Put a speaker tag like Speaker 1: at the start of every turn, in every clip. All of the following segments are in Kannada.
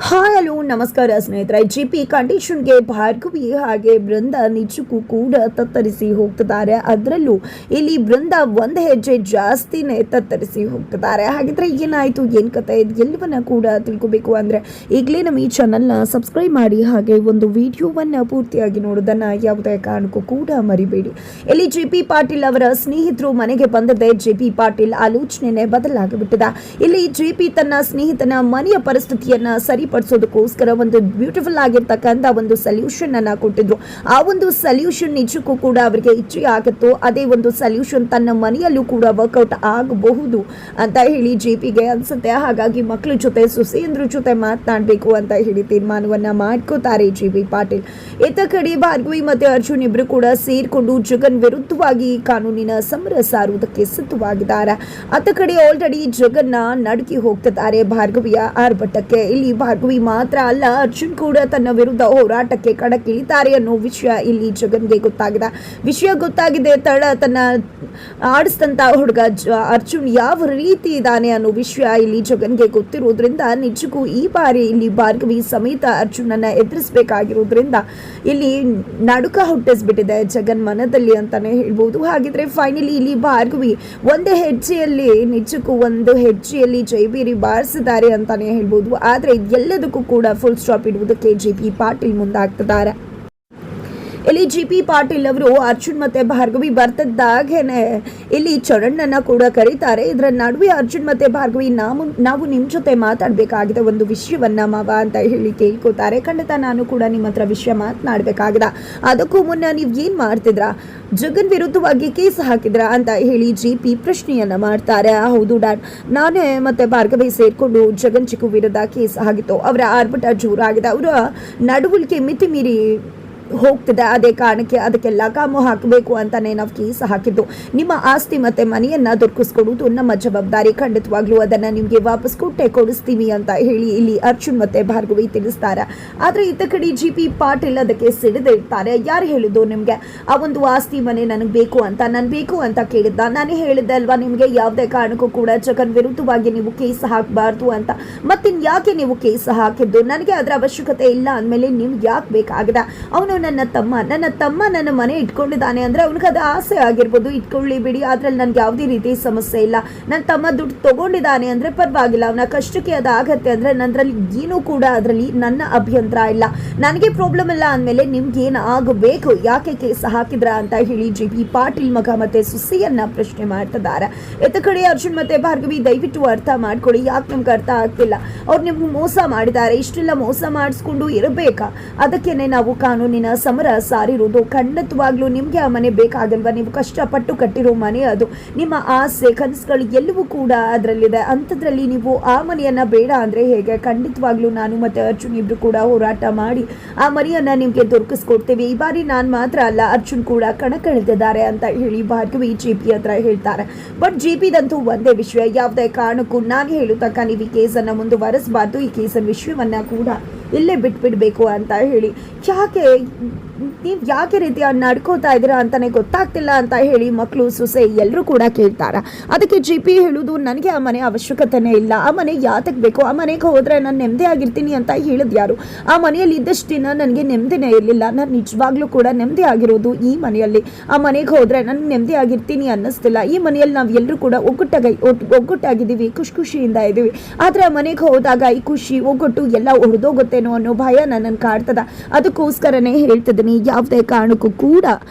Speaker 1: ಹಾಯ್ ಹಲೋ ನಮಸ್ಕಾರ ಸ್ನೇಹಿತರೆ. GP ಕಂಡೀಷನ್ಗೆ ಭಾರ್ಗವಿ ಹಾಗೆ ಬೃಂದ ನಿಜಕ್ಕೂ ಕೂಡ ತತ್ತರಿಸಿ ಹೋಗ್ತಿದ್ದಾರೆ. ಅದರಲ್ಲೂ ಇಲ್ಲಿ ಬೃಂದ ಒಂದು ಹೆಜ್ಜೆ ಜಾಸ್ತಿನೇ ತತ್ತರಿಸಿ ಹೋಗ್ತಿದ್ದಾರೆ. ಹಾಗಿದ್ರೆ ಏನಾಯಿತು, ಏನು ಕತೆ, ಎಲ್ಲವನ್ನ ಕೂಡ ತಿಳ್ಕೋಬೇಕು ಅಂದರೆ ಈಗಲೇ ನಮ್ಮ ಈ ಚಾನಲ್ನ ಸಬ್ಸ್ಕ್ರೈಬ್ ಮಾಡಿ ಹಾಗೆ ಒಂದು ವಿಡಿಯೋವನ್ನು ಪೂರ್ತಿಯಾಗಿ ನೋಡೋದನ್ನು ಯಾವುದೇ ಕಾರಣಕ್ಕೂ ಕೂಡ ಮರಿಬೇಡಿ. ಇಲ್ಲಿ GP ಪಾಟೀಲ್ ಅವರ ಸ್ನೇಹಿತರು ಮನೆಗೆ ಬಂದದ್ದೇ GP ಪಾಟೀಲ್ ಆಲೋಚನೆ ಬದಲಾಗಿಬಿಟ್ಟಿದೆ. ಇಲ್ಲಿ GP ತನ್ನ ಸ್ನೇಹಿತನ ಮನೆಯ ಪರಿಸ್ಥಿತಿಯನ್ನ ಸರಿಪಡಿಸೋದಕ್ಕೋಸ್ಕರ ಒಂದು ಬ್ಯೂಟಿಫುಲ್ ಆಗಿರ್ತಕ್ಕಂಥ ಒಂದು ಸೊಲ್ಯೂಷನ್ ಅನ್ನ ಕೊಟ್ಟಿದ್ರು. ಆ ಒಂದು ಸೊಲ್ಯೂಷನ್ ನಿಜಕ್ಕೂ ಕೂಡ ಅವರಿಗೆ ಇಚ್ಛೆ ಆಗಿತ್ತು. ಅದೇ ಒಂದು ಸೊಲ್ಯೂಷನ್ ತನ್ನ ಮನೆಯಲ್ಲೂ ಕೂಡ ವರ್ಕೌಟ್ ಆಗಬಹುದು ಅಂತ ಹೇಳಿ GPಗೆ ಅನ್ಸುತ್ತೆ. ಹಾಗಾಗಿ ಮಕ್ಕಳ ಜೊತೆ ಸುಸೇಂದ್ರ ಜೊತೆ ಮಾತನಾಡಬೇಕು ಅಂತ ಹೇಳಿ ತೀರ್ಮಾನವನ್ನ ಮಾಡ್ಕೋತಾರೆ GP ಪಾಟೀಲ್. ಇತ್ತ ಕಡೆ ಭಾರ್ಗವಿ ಮತ್ತೆ ಅರ್ಜುನ್ ಇಬ್ರು ಕೂಡ ಸೇರ್ಕೊಂಡು ಜಗನ್ ವಿರುದ್ಧವಾಗಿ ಕಾನೂನಿನ ಸಮರ ಸಾರುವುದಕ್ಕೆ ಸಿದ್ಧವಾಗಿದ್ದಾರೆ. ಅತ್ತ ಕಡೆ ಆಲ್ರೆಡಿ ಜಗನ್ನ ನಡುಕಿ ಹೋಗ್ತಿದ್ದಾರೆ ಭಾರ್ಗವಿಯ ಆರ್ಭಟಕ್ಕೆ. ಇಲ್ಲಿ ಭಾರ್ಗವಿ ಮಾತ್ರ ಅಲ್ಲ, ಅರ್ಜುನ್ ಕೂಡ ತನ್ನ ವಿರುದ್ಧ ಹೋರಾಟಕ್ಕೆ ಕಣಕ್ಕಿಳಿತಾರೆ ಅನ್ನೋ ವಿಷಯ ಇಲ್ಲಿ ಜಗನ್ಗೆ ಗೊತ್ತಾಗಿದೆ. ವಿಷಯ ಗೊತ್ತಾಗಿದೆ, ತನ್ನ ಆಡಿಸಿದಂತ ಹುಡುಗ ಅರ್ಜುನ್ ಯಾವ ರೀತಿ ಇದ್ದಾನೆ ಅನ್ನೋ ವಿಷಯ ಇಲ್ಲಿ ಜಗನ್ಗೆ ಗೊತ್ತಿರೋದ್ರಿಂದ ನಿಜಕ್ಕೂ ಈ ಬಾರಿ ಇಲ್ಲಿ ಭಾರ್ಗವಿ ಸಮೇತ ಅರ್ಜುನನ್ನ ಎದುರಿಸಬೇಕಾಗಿರೋದ್ರಿಂದ ಇಲ್ಲಿ ನಡುಕ ಹುಟ್ಟಿಸ್ಬಿಟ್ಟಿದೆ ಜಗನ್ ಮನದಲ್ಲಿ ಅಂತಾನೆ ಹೇಳ್ಬೋದು. ಹಾಗಿದ್ರೆ ಫೈನಲಿ ಇಲ್ಲಿ ಭಾರ್ಗವಿ ಒಂದು ಹೆಜ್ಜೆಯಲ್ಲಿ ಜೈಬೀರಿ ಬಾರಿಸಿದ್ದಾರೆ ಅಂತಾನೆ ಹೇಳ್ಬೋದು. ಆದ್ರೆ ಎಲ್ಲದಕ್ಕೂ ಕೂಡ ಫುಲ್ ಸ್ಟಾಪ್ ಇಡುವುದಕ್ಕೆ GP ಪಾಟೀಲ್ ಮುಂದಾಗ್ತಿದ್ದಾರೆ. ಇಲ್ಲಿ GP ಪಾಟೀಲ್ ಅವರು ಅರ್ಜುನ್ ಮತ್ತೆ ಭಾರ್ಗವಿ ಬರ್ತಿದ್ದಾಗೇನೆ ಇಲ್ಲಿ ಚರಣ್ಣನ ಕೂಡ ಕರೀತಾರೆ. ಇದರ ನಡುವೆ ಅರ್ಜುನ್ ಮತ್ತೆ ಭಾರ್ಗವಿ ನಾವು ನಿಮ್ಮ ಜೊತೆ ಮಾತಾಡಬೇಕಾಗಿದೆ ಒಂದು ವಿಷಯವನ್ನ ಮಾವ ಅಂತ ಹೇಳಿ ಕೇಳ್ಕೋತಾರೆ. ಖಂಡಿತ ನಾನು ಕೂಡ ನಿಮ್ಮ ಹತ್ರ ವಿಷಯ ಮಾತನಾಡಬೇಕಾಗಿದೆ. ಅದಕ್ಕೂ ಮುನ್ನ ನೀವು ಏನು ಮಾಡ್ತಿದ್ರಾ, ಜಗನ್ ವಿರುದ್ಧವಾಗಿ ಕೇಸ್ ಹಾಕಿದ್ರ ಅಂತ ಹೇಳಿ GP ಪ್ರಶ್ನೆಯನ್ನ ಮಾಡ್ತಾರೆ. ಹೌದು ಡ್ಯಾಡ್, ನಾನೇ ಮತ್ತೆ ಭಾರ್ಗವಿ ಸೇರ್ಕೊಂಡು ಜಗನ್ ಚಿಕ್ಕು ವಿರುದ್ಧ ಕೇಸ್ ಆಗಿತ್ತು. ಅವರ ಆರ್ಭಟ ಜೋರಾಗಿದೆ, ಅವರ ನಡವಳಿಕೆ ಮಿತಿ ಮೀರಿ ಹೋಗ್ತಿದೆ. ಅದೇ ಕಾರಣಕ್ಕೆ ಅದಕ್ಕೆಲ್ಲ ಕಾಮು ಹಾಕಬೇಕು ಅಂತಾನೆ ನಾವು ಕೇಸ್ ಹಾಕಿದ್ದು. ನಿಮ್ಮ ಆಸ್ತಿ ಮತ್ತೆ ಮನೆಯನ್ನ ದೊರಕಿಸ್ಕೊಡುವುದು ನಮ್ಮ ಜವಾಬ್ದಾರಿ. ಖಂಡಿತವಾಗ್ಲೂ ಅದನ್ನ ನಿಮ್ಗೆ ವಾಪಸ್ ಕೊಡಿಸ್ತೀವಿ ಅಂತ ಹೇಳಿ ಇಲ್ಲಿ ಅರ್ಜುನ್ ಮತ್ತೆ ಭಾರ್ಗವಿ ತಿಳಿಸ್ತಾರೆ. ಆದ್ರೆ ಇತ್ತ ಕಡೆ GP ಪಾಟೀಲ್ ಅದಕ್ಕೆ ಸಿಡಿದಿರ್ತಾರೆ. ಯಾರು ಹೇಳಿದ್ದು ನಿಮ್ಗೆ ಆ ಒಂದು ಆಸ್ತಿ ಮನೆ ನನಗೆ ಬೇಕು ಅಂತ ಕೇಳಿದ್ದ? ನಾನೇ ಹೇಳಿದ್ದೆ ಅಲ್ವಾ ನಿಮ್ಗೆ ಯಾವುದೇ ಕಾರಣಕ್ಕೂ ಕೂಡ ಜಗನ್ ವಿರುದ್ಧವಾಗಿ ನೀವು ಕೇಸ್ ಹಾಕಬಾರ್ದು ಅಂತ. ಮತ್ತಿನ್ ಯಾಕೆ ನೀವು ಕೇಸ್ ಹಾಕಿದ್ದು? ನನಗೆ ಅದರ ಅವಶ್ಯಕತೆ ಇಲ್ಲ ಅಂದಮೇಲೆ ನಿಮ್ಗೆ ಯಾಕೆ ಬೇಕಾಗಿದೆ? ಅವನು ನನ್ನ ತಮ್ಮ ನನ್ನ ಮನೆ ಇಟ್ಕೊಂಡಿದ್ದಾನೆ ಅಂದ್ರೆ ಅವನಿಗೆ ಅದು ಆಸೆ ಆಗಿರ್ಬೋದು, ಇಟ್ಕೊಳ್ಳಿ ಬಿಡಿ, ಅದ್ರಲ್ಲಿ ನನ್ಗೆ ಯಾವುದೇ ರೀತಿ ಸಮಸ್ಯೆ ಇಲ್ಲ. ನನ್ನ ತಮ್ಮ ದುಡ್ಡು ತಗೊಂಡಿದ್ದಾನೆ ಅಂದ್ರೆ ಪರವಾಗಿಲ್ಲ, ಅವನ ಕಷ್ಟಕ್ಕೆ ಅದು ಆಗತ್ತೆ ಅಂದ್ರೆ ನನ್ನಲ್ಲಿ ಏನೂ ಕೂಡ ಅದರಲ್ಲಿ ನನ್ನ ಅಭ್ಯಂತರ ಇಲ್ಲ. ನನಗೆ ಪ್ರಾಬ್ಲಮ್ ಇಲ್ಲ ಅಂದಮೇಲೆ ನಿಮ್ಗೆ ಏನು ಆಗಬೇಕು, ಯಾಕೆ ಕೇಸ್ ಹಾಕಿದ್ರ ಅಂತ ಹೇಳಿ GP ಪಾಟೀಲ್ ಮಗ ಮತ್ತೆ ಸುಸಿಯನ್ನ ಪ್ರಶ್ನೆ ಮಾಡ್ತಿದ್ದಾರೆ. ಎತ್ತ ಕಡೆ ಅರ್ಜುನ್ ಮತ್ತೆ ಭಾರ್ಗವಿ ದಯವಿಟ್ಟು ಅರ್ಥ ಮಾಡ್ಕೊಳ್ಳಿ, ಯಾಕೆ ನಿಮ್ಗೆ ಅರ್ಥ ಆಗ್ತಿಲ್ಲ? ಅವ್ರು ನಿಮ್ಗೆ ಮೋಸ ಮಾಡಿದ್ದಾರೆ, ಇಷ್ಟೆಲ್ಲ ಮೋಸ ಮಾಡಿಸ್ಕೊಂಡು ಇರಬೇಕಾ? ಅದಕ್ಕೇನೆ ನಾವು ಕಾನೂನಿನ ಸಮರ ಸಾರಿರುವುದು. ಖಂಡಿತವಾಗ್ಲೂ ನಿಮ್ಗೆ ಆ ಮನೆ ಬೇಕಾಗಲ್ವಾ? ನೀವು ಕಷ್ಟಪಟ್ಟು ಕಟ್ಟಿರೋ ಮನೆ ಅದು. ನಿಮ್ಮ ಆಸೆ ಕನಸುಗಳು ಎಲ್ಲವೂ ಕೂಡ ಅದರಲ್ಲಿದೆ. ಅಂಥದ್ರಲ್ಲಿ ನೀವು ಆ ಮನೆಯನ್ನ ಬೇಡ ಅಂದ್ರೆ ಹೇಗೆ? ಖಂಡಿತವಾಗ್ಲೂ ನಾನು ಮತ್ತೆ ಅರ್ಜುನ್ ಇಬ್ರು ಕೂಡ ಹೋರಾಟ ಮಾಡಿ ಆ ಮನೆಯನ್ನ ನಿಮ್ಗೆ ದೊರಕಿಸ್ಕೊಡ್ತೇವೆ. ಈ ಬಾರಿ ನಾನು ಮಾತ್ರ ಅಲ್ಲ, ಅರ್ಜುನ್ ಕೂಡ ಕಣಕ್ಕಿಳಿದಿದ್ದಾರೆ ಅಂತ ಹೇಳಿ ಭಾರ್ಗವಿ GP ಹತ್ರ ಹೇಳ್ತಾರೆ. ಬಟ್ GPದಂತೂ ಒಂದೇ ವಿಷಯ, ಯಾವುದೇ ಕಾರಣಕ್ಕೂ ನಾನು ಹೇಳೋ ತನಕ ನೀವು ಈ ಕೇಸನ್ನು ಮುಂದುವರಿಸಬಾರ್ದು, ಈ ಕೇಸನ ವಿಷಯವನ್ನ ಕೂಡ ಇಲ್ಲೇ ಬಿಟ್ಬಿಡ್ಬೇಕು ಅಂತ ಹೇಳಿ. ನೀವು ಯಾಕೆ ರೀತಿ ನಡ್ಕೋತಾ ಇದ್ದೀರಾ ಅಂತಾನೆ ಗೊತ್ತಾಗ್ತಿಲ್ಲ ಅಂತ ಹೇಳಿ ಮಕ್ಕಳು ಸೊಸೆ ಎಲ್ಲರೂ ಕೂಡ ಕೇಳ್ತಾರೆ. ಅದಕ್ಕೆ GP ಹೇಳುದು, ನನಗೆ ಆ ಮನೆ ಅವಶ್ಯಕತೆನೇ ಇಲ್ಲ, ಆ ಮನೆ ಯಾತಕ್ಕೆ ಬೇಕು? ಆ ಮನೆಗೆ ಹೋದ್ರೆ ನಾನು ನೆಮ್ಮದಿ ಆಗಿರ್ತೀನಿ ಅಂತ ಹೇಳಿದ್ ಯಾರು? ಆ ಮನೆಯಲ್ಲಿ ಇದ್ದಷ್ಟು ದಿನ ನನಗೆ ನೆಮ್ಮದಿನೇ ಇರಲಿಲ್ಲ. ನಾನು ನಿಜವಾಗ್ಲೂ ಕೂಡ ನೆಮ್ಮದಿ ಆಗಿರೋದು ಈ ಮನೆಯಲ್ಲಿ. ಆ ಮನೆಗೆ ಹೋದ್ರೆ ನಾನು ನೆಮ್ಮದಿ ಆಗಿರ್ತೀನಿ ಅನ್ನಿಸ್ತಿಲ್ಲ. ಈ ಮನೆಯಲ್ಲಿ ನಾವು ಎಲ್ಲರೂ ಕೂಡ ಒಗ್ಗಟ್ಟಾಗಿದ್ದೀವಿ, ಖುಷಿಯಿಂದ ಇದ್ದೀವಿ. ಆದ್ರೆ ಆ ಮನೆಗೆ ಹೋದಾಗ ಈ ಖುಷಿ ಒಗ್ಗಟ್ಟು ಎಲ್ಲ ಹೊಡೆದೋಗುತ್ತೇನೋ ಅನ್ನೋ ಭಯ ನನ್ನನ್ನು ಕಾಡ್ತದ. ಅದಕ್ಕೋಸ್ಕರನೇ ಹೇಳ್ತಿದ್ದೀನಿ, ಯಾವುದೇ ಕಾರಣಕ್ಕೂ ಕೂಡ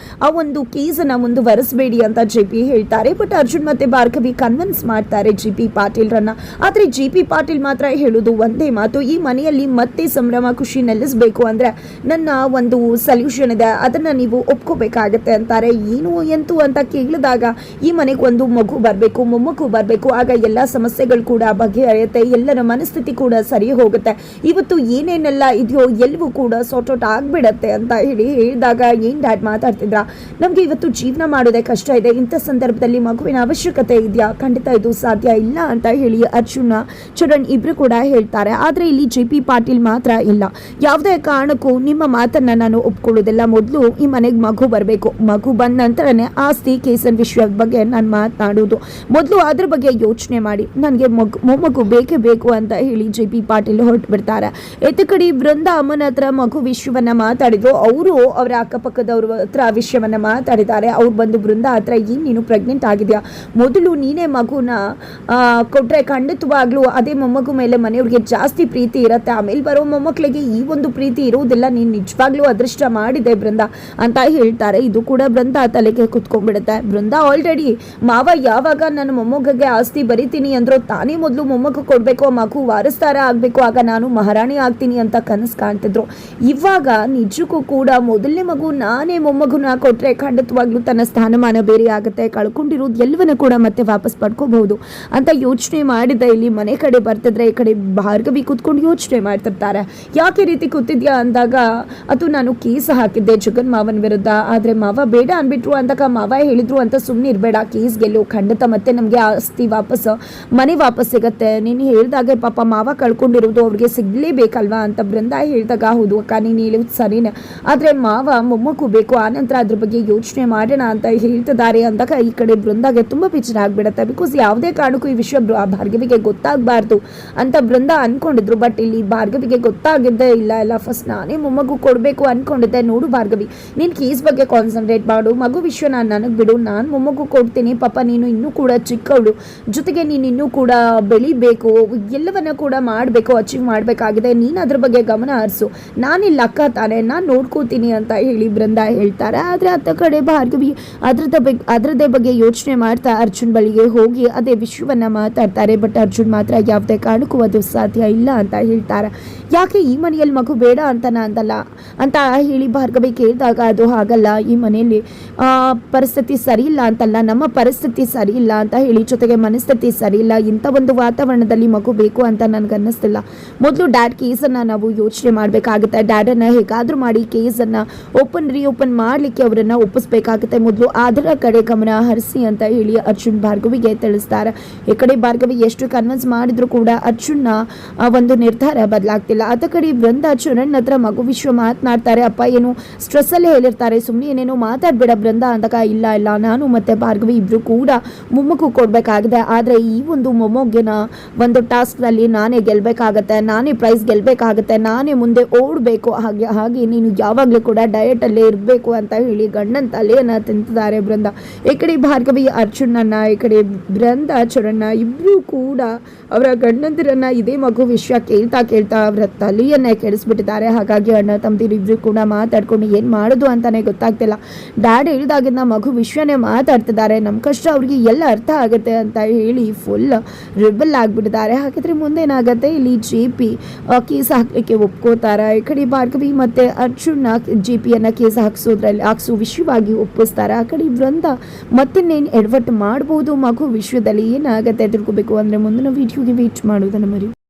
Speaker 1: ಆ ಒಂದು ಕೇಸನ್ನ ಮುಂದುವರಿಸಬೇಡಿ ಅಂತ GP ಹೇಳ್ತಾರೆ. ಬಟ್ ಅರ್ಜುನ್ ಮತ್ತೆ ಭಾರ್ಗವಿ ಕನ್ವಿನ್ಸ್ ಮಾಡ್ತಾರೆ GP ಪಾಟೀಲ್ರನ್ನ. ಆದ್ರೆ GP ಪಾಟೀಲ್ ಮಾತ್ರ ಹೇಳುದು ಒಂದೇ ಮಾತು, ಈ ಮನೆಯಲ್ಲಿ ಮತ್ತೆ ಸಂಭ್ರಮ ಖುಷಿ ನೆಲೆಸಬೇಕು ಅಂದ್ರೆ ನನ್ನ ಒಂದು ಸೊಲ್ಯೂಷನ್ ಇದೆ, ಅದನ್ನ ನೀವು ಒಪ್ಕೋಬೇಕಾಗತ್ತೆ ಅಂತಾರೆ. ಏನು ಎಂತು ಅಂತ ಕೇಳಿದಾಗ ಈ ಮನೆಗೆ ಒಂದು ಮಗು ಬರಬೇಕು, ಮೊಮ್ಮಗು ಬರಬೇಕು, ಆಗ ಎಲ್ಲ ಸಮಸ್ಯೆಗಳು ಕೂಡ ಬಗೆಹರಿಯುತ್ತೆ, ಎಲ್ಲರ ಮನಸ್ಥಿತಿ ಕೂಡ ಸರಿ ಹೋಗುತ್ತೆ, ಇವತ್ತು ಏನೇನೆಲ್ಲ ಇದೆಯೋ ಎಲ್ಲವೂ ಕೂಡ ಸಾರ್ಟ್ ಔಟ್ ಆಗ್ಬಿಡತ್ತೆ ಅಂತ ಹೇಳಿ ಹೇಳಿದಾಗ ಏನು ಡ್ಯಾಡ್ ಮಾತಾಡ್ತಿದ್ರಾ, ನಮಗೆ ಇವತ್ತು ಜೀವನ ಮಾಡೋದೇ ಕಷ್ಟ ಇದೆ, ಇಂಥ ಸಂದರ್ಭದಲ್ಲಿ ಮಗುವಿನ ಅವಶ್ಯಕತೆ ಇದೆಯಾ, ಖಂಡಿತ ಇದು ಸಾಧ್ಯ ಇಲ್ಲ ಅಂತ ಹೇಳಿ ಅರ್ಜುನ ಚರಣ್ ಇಬ್ರು ಕೂಡ ಹೇಳ್ತಾರೆ. ಆದರೆ ಇಲ್ಲಿ JP ಪಾಟೀಲ್ ಮಾತ್ರ ಇಲ್ಲ, ಯಾವುದೇ ಕಾರಣಕ್ಕೂ ನಿಮ್ಮ ಮಾತನ್ನ ನಾನು ಒಪ್ಕೊಳ್ಳೋದಿಲ್ಲ, ಮೊದಲು ಈ ಮನೆಗೆ ಮಗು ಬರಬೇಕು, ಮಗು ಬಂದ ನಂತರನೇ ಆಸ್ತಿ ಕೇಸನ್ ವಿಷಯದ ಬಗ್ಗೆ ನಾನು ಮಾತನಾಡೋದು, ಮೊದಲು ಅದ್ರ ಬಗ್ಗೆ ಯೋಚನೆ ಮಾಡಿ, ನನಗೆ ಮೊಮ್ಮಗು ಬೇಕೇ ಬೇಕು ಅಂತ ಹೇಳಿ JP ಪಾಟೀಲ್ ಹೊರಟು ಬಿಡ್ತಾರೆ. ಎತ್ತ ಕಡೆ ಬೃಂದ ಅಮ್ಮನ ಹತ್ರ ಮಗು ವಿಷಯವನ್ನ ಮಾತಾಡಿದ್ರು, ಅವರು ಅವರ ಅಕ್ಕಪಕ್ಕದವ್ರ ಹತ್ರ ವಿಷಯವನ್ನ ಮಾತಾಡಿದ್ದಾರೆ. ಅವ್ರು ಬಂದು ಬೃಂದ ಹತ್ರ ಏನು ನೀನು ಪ್ರೆಗ್ನೆಂಟ್ ಆಗಿದೆಯಾ, ಮೊದಲು ನೀನೇ ಮಗುನ ಕೊಟ್ರೆ ಖಂಡಿತವಾಗ್ಲೂ ಅದೇ ಮೊಮ್ಮಗು ಮೇಲೆ ಮನೆಯವ್ರಿಗೆ ಜಾಸ್ತಿ ಪ್ರೀತಿ ಇರುತ್ತೆ, ಆಮೇಲೆ ಬರೋ ಮೊಮ್ಮಕ್ಕಳಿಗೆ ಈ ಒಂದು ಪ್ರೀತಿ ಇರುವುದಿಲ್ಲ, ನೀನು ನಿಜವಾಗ್ಲೂ ಅದೃಷ್ಟ ಮಾಡಿದೆ ಬೃಂದ ಅಂತ ಹೇಳ್ತಾರೆ. ಇದು ಕೂಡ ಬೃಂದ ತಲೆಗೆ ಕುತ್ಕೊಂಡ್ಬಿಡುತ್ತೆ. ಬೃಂದ ಆಲ್ರೆಡಿ ಮಾವ ಯಾವಾಗ ನನ್ನ ಮೊಮ್ಮಗಗೆ ಆಸ್ತಿ ಬರಿತೀನಿ ಅಂದ್ರೋ ತಾನೇ ಮೊದಲು ಮೊಮ್ಮಗು ಕೊಡಬೇಕು, ಮಗು ವಾರಸ್ದಾರ ಆಗಬೇಕು, ಆಗ ನಾನು ಮಹಾರಾಣಿ ಆಗ್ತೀನಿ ಅಂತ ಕನಸು ಕಾಣ್ತಿದ್ರು. ಇವಾಗ ನಿಜಕ್ಕೂ ಕೂಡ ಮೊದಲನೇ ಮಗು ನಾನೇ ಮೊಮ್ಮಗುನ ಕೊಟ್ರೆ ಖಂಡಿತವಾಗ್ಲೂ ತನ್ನ ಸ್ಥಾನಮಾನ ಬೇರೆ ಆಗುತ್ತೆ, ಕಳ್ಕೊಂಡಿರೋದು ಎಲ್ಲವನ್ನ ಕೂಡ ಮತ್ತೆ ವಾಪಸ್ ಪಡ್ಕೋಬಹುದು ಅಂತ ಯೋಚನೆ ಮಾಡಿದ ಇಲ್ಲಿ ಮನೆ ಕಡೆ ಬರ್ತಿದ್ರೆ ಈ ಕಡೆ ಭಾರ್ಗವಿ ಕೂತ್ಕೊಂಡು ಯೋಚನೆ ಮಾಡ್ತಿರ್ತಾರೆ. ಯಾಕೆ ರೀತಿ ಕೂತಿದ್ಯಾ ಅಂದಾಗ ಅದು ನಾನು ಕೇಸ್ ಹಾಕಿದ್ದೆ ಜಗನ್ ಮಾವನ ವಿರುದ್ಧ, ಆದರೆ ಮಾವ ಬೇಡ ಅನ್ಬಿಟ್ರು ಅಂದಾಗ ಮಾವ ಹೇಳಿದ್ರು ಅಂತ ಸುಮ್ಮನೆ ಇರಬೇಡ, ಕೇಸ್ ಗೆಲ್ಲು, ಖಂಡಿತ ಮತ್ತೆ ನಮಗೆ ಆಸ್ತಿ ವಾಪಸ್ ಮನೆ ವಾಪಸ್ ಸಿಗತ್ತೆ, ನೀನು ಹೇಳಿದಾಗೆ ಪಾಪ ಮಾವ ಕಳ್ಕೊಂಡಿರೋದು ಅವ್ರಿಗೆ ಸಿಗ್ಲೇಬೇಕಲ್ವಾ ಅಂತ ಬೃಂದ ಹೇಳಿದಾಗ ಹೌದು ಅಕ್ಕ ನೀನು ಹೇಳೋದು ಸರಿನೇ, ಆದರೆ ಮಾವ ಮೊಮ್ಮಗು ಬೇಕು, ಆನಂತರ ಅದ್ರ ಬಗ್ಗೆ ಯೋಚನೆ ಮಾಡೋಣ ಅಂತ ಹೇಳ್ತಿದ್ದಾರೆ ಅಂದಾಗ ಈ ಕಡೆ ಬೃಂದಾಗೆ ತುಂಬ ಬೇಜಾರು ಆಗ್ಬಿಡುತ್ತೆ. ಬಿಕಾಸ್ ಯಾವುದೇ ಕಾರಣಕ್ಕೂ ಈ ವಿಷಯ ಭಾರ್ಗವಿಗೆ ಗೊತ್ತಾಗಬಾರ್ದು ಅಂತ ಬೃಂದ ಅನ್ಕೊಂಡಿದ್ರು. ಬಟ್ ಇಲ್ಲಿ ಭಾರ್ಗವಿಗೆ ಗೊತ್ತಾಗಿದ್ದೇ ಇಲ್ಲ, ಫಸ್ಟ್ ನಾನೇ ಮೊಮ್ಮಗು ಕೊಡಬೇಕು ಅನ್ಕೊಂಡಿದ್ದೆ. ನೋಡು ಭಾರ್ಗವಿ, ನೀನು ಕೇಸ್ ಬಗ್ಗೆ ಕಾನ್ಸಂಟ್ರೇಟ್ ಮಾಡು, ಮಗು ವಿಷಯ ನನಗೆ ಬಿಡು, ನಾನು ಮೊಮ್ಮಗು ಕೊಡ್ತೀನಿ, ಪಾಪ ನೀನು ಇನ್ನೂ ಕೂಡ ಚಿಕ್ಕವಳು, ಜೊತೆಗೆ ನೀನು ಇನ್ನೂ ಕೂಡ ಬೆಳಿಬೇಕು, ಎಲ್ಲವನ್ನ ಕೂಡ ಮಾಡಬೇಕು, ಅಚೀವ್ ಮಾಡಬೇಕಾಗಿದೆ, ನೀನು ಅದ್ರ ಬಗ್ಗೆ ಗಮನ ಹರಿಸು, ನಾನಿಲ್ಲ ಅಕ್ಕ ತಾನೆ, ನಾನು ನೋಡ್ಕೋತೀನಿ ಅಂತ ಹೇಳಿ ಬೃಂದ ಹೇಳ್ತಾರೆ. ಆದರೆ ಅತ್ತ ಕಡೆ ಭಾರ್ಗವಿ ಅದರದ್ದೇ ಬಗ್ಗೆ ಯೋಚನೆ ಮಾಡ್ತಾ ಅರ್ಜುನ್ ಬಳಿಗೆ ಹೋಗಿ ಅದೇ ವಿಷಯವನ್ನ ಮಾತಾಡ್ತಾರೆ. ಬಟ್ ಅರ್ಜುನ್ ಮಾತ್ರ ಯಾವುದೇ ಕಾರಣಕ್ಕೂ ಅದು ಸಾಧ್ಯ ಇಲ್ಲ ಅಂತ ಹೇಳ್ತಾರೆ. ಯಾಕೆ ಈ ಮನೆಯಲ್ಲಿ ಮಗು ಬೇಡ ಅಂತನ ಅಂತಲ್ಲ ಅಂತ ಹೇಳಿ ಭಾರ್ಗವಿ ಕೇಳಿದಾಗ ಅದು ಹಾಗಲ್ಲ, ಈ ಮನೆಯಲ್ಲಿ ಪರಿಸ್ಥಿತಿ ಸರಿ ಇಲ್ಲ ಅಂತಲ್ಲ, ನಮ್ಮ ಪರಿಸ್ಥಿತಿ ಸರಿ ಇಲ್ಲ ಅಂತ ಹೇಳಿ, ಜೊತೆಗೆ ಮನಸ್ಥಿತಿ ಸರಿ ಇಲ್ಲ, ಇಂಥ ಒಂದು ವಾತಾವರಣದಲ್ಲಿ ಮಗು ಬೇಕು ಅಂತ ನನಗೆ ಅನ್ನಿಸ್ತಿಲ್ಲ, ಮೊದಲು ಡ್ಯಾಡ್ ಕೇಸನ್ನು ನಾವು ಯೋಚನೆ ಮಾಡಬೇಕಾಗುತ್ತೆ, ಡ್ಯಾಡನ್ನು ಹೇಗಾದರೂ ಮಾಡಿ ಕೇಸನ್ನು ರೀಓಪನ್ ಮಾಡಲಿಕ್ಕೆ ಅವರನ್ನು ಒಪ್ಪಿಸ್ಬೇಕಾಗುತ್ತೆ, ಮೊದಲು ಅದರ ಕಡೆ ಗಮನ ಹರಿಸಿ ಅಂತ ಹೇಳಿ ಅರ್ಜುನ್ ಭಾರ್ಗವಿಗೆ ತಿಳಿಸ್ತಾರೆ. ಈ ಕಡೆ ಭಾರ್ಗವಿ ಎಷ್ಟು ಕನ್ವಿನ್ಸ್ ಮಾಡಿದ್ರು ಕೂಡ ಅರ್ಜುನ್ನ ಒಂದು ನಿರ್ಧಾರ ಬದಲಾಗ್ತಿಲ್ಲ. ಅದ ಕಡೆ ಬೃಂದ ಚರಣ್ ಹತ್ರ ಮಗು ವಿಷಯ ಮಾತನಾಡ್ತಾರೆ. ಅಪ್ಪ ಏನು ಸ್ಟ್ರೆಸ್ಸಲ್ಲೇ ಹೇಳಿರ್ತಾರೆ, ಸುಮ್ಮನೆ ಏನೇನೋ ಮಾತಾಡ್ಬೇಡ ಬೃಂದ ಅಂದಾಗ ಇಲ್ಲ ನಾನು ಮತ್ತೆ ಭಾರ್ಗವಿ ಇಬ್ರು ಕೂಡ ಮೊಮ್ಮಗು ಕೊಡಬೇಕಾಗಿದೆ, ಆದರೆ ಈ ಒಂದು ಮೊಮ್ಮಗಿನ ಒಂದು ಟಾಸ್ಕ್ನಲ್ಲಿ ನಾನೇ ಗೆಲ್ಲಬೇಕಾಗತ್ತೆ, ನಾನೇ ಪ್ರೈಸ್ ಗೆಲ್ಲಬೇಕಾಗತ್ತೆ, ನಾನೇ ಮುಂದೆ ಓಡಬೇಕು, ಹಾಗೆ ನೀನು ಯಾವಾಗಲೂ ಕೂಡ ಡಯಟಲ್ಲೇ ಇರಬೇಕು ಅಂತ ಹೇಳಿ ಗಂಡನ ತಲೆಯನ್ನು ತಿಂತಿದ್ದಾರೆ ಬೃಂದ. ಈ ಕಡೆ ಭಾರ್ಗವಿ ಅರ್ಜುನನ್ನ, ಈ ಕಡೆ ಬೃಂದ ಚರಣ್ಣ ಇಬ್ಬರೂ ಕೂಡ ಅವರ ಗಂಡಂದಿರನ್ನ ಇದೇ ಮಗು ವಿಷಯ ಕೇಳ್ತಾ ಅವರ ತಲೆಯನ್ನೇ ಕೆಡಿಸ್ಬಿಟ್ಟಿದ್ದಾರೆ. ಹಾಗಾಗಿ ಅಣ್ಣ ತಮ್ಮದಿರು ಇಬ್ರು ಕೂಡ ಮಾತಾಡ್ಕೊಂಡು ಏನು ಮಾಡೋದು ಅಂತಾನೆ ಗೊತ್ತಾಗ್ತಿಲ್ಲ. ಡ್ಯಾಡ್ ಹೇಳಿದಾಗಿಂದ ಮಗು ವಿಷಯನೇ ಮಾತಾಡ್ತಿದ್ದಾರೆ, ನಮ್ಮ ಕಷ್ಟ ಅವ್ರಿಗೆ ಎಲ್ಲ ಅರ್ಥ ಆಗುತ್ತೆ ಅಂತ ಹೇಳಿ ಫುಲ್ ರಿಬಲ್ ಆಗಿಬಿಟ್ಟಿದ್ದಾರೆ. ಹಾಗಿದ್ರೆ ಮುಂದೇನಾಗತ್ತೆ, ಇಲ್ಲಿ JP ಕೇಸ್ ಹಾಕಲಿಕ್ಕೆ ಒಪ್ಕೋತಾರೆ. ಈ ಕಡೆ ಭಾರ್ಗವಿ ಮತ್ತೆ ಅರ್ಜುನ JPಯನ್ನು ಕೇಸ್ ಹಾಕ್ಸೋ ವಿಷಯವಾಗಿ ಒಪ್ಪಿಸ್ತಾರೆ. ಆ ಕಡೆ ಬೃಂದ ಮತ್ತಿನ್ನೇನು ಎಡವಟ್ಟು ಮಾಡ್ಬೋದು ಮಗು ವಿಷಯದಲ್ಲಿ, ಏನಾಗುತ್ತೆ ತಿಳ್ಕೊಬೇಕು ಅಂದರೆ ಮುಂದಿನ ವಿಡಿಯೋಗೆ ವೇಟ್ ಮಾಡೋದನ್ನು ಮರಿ.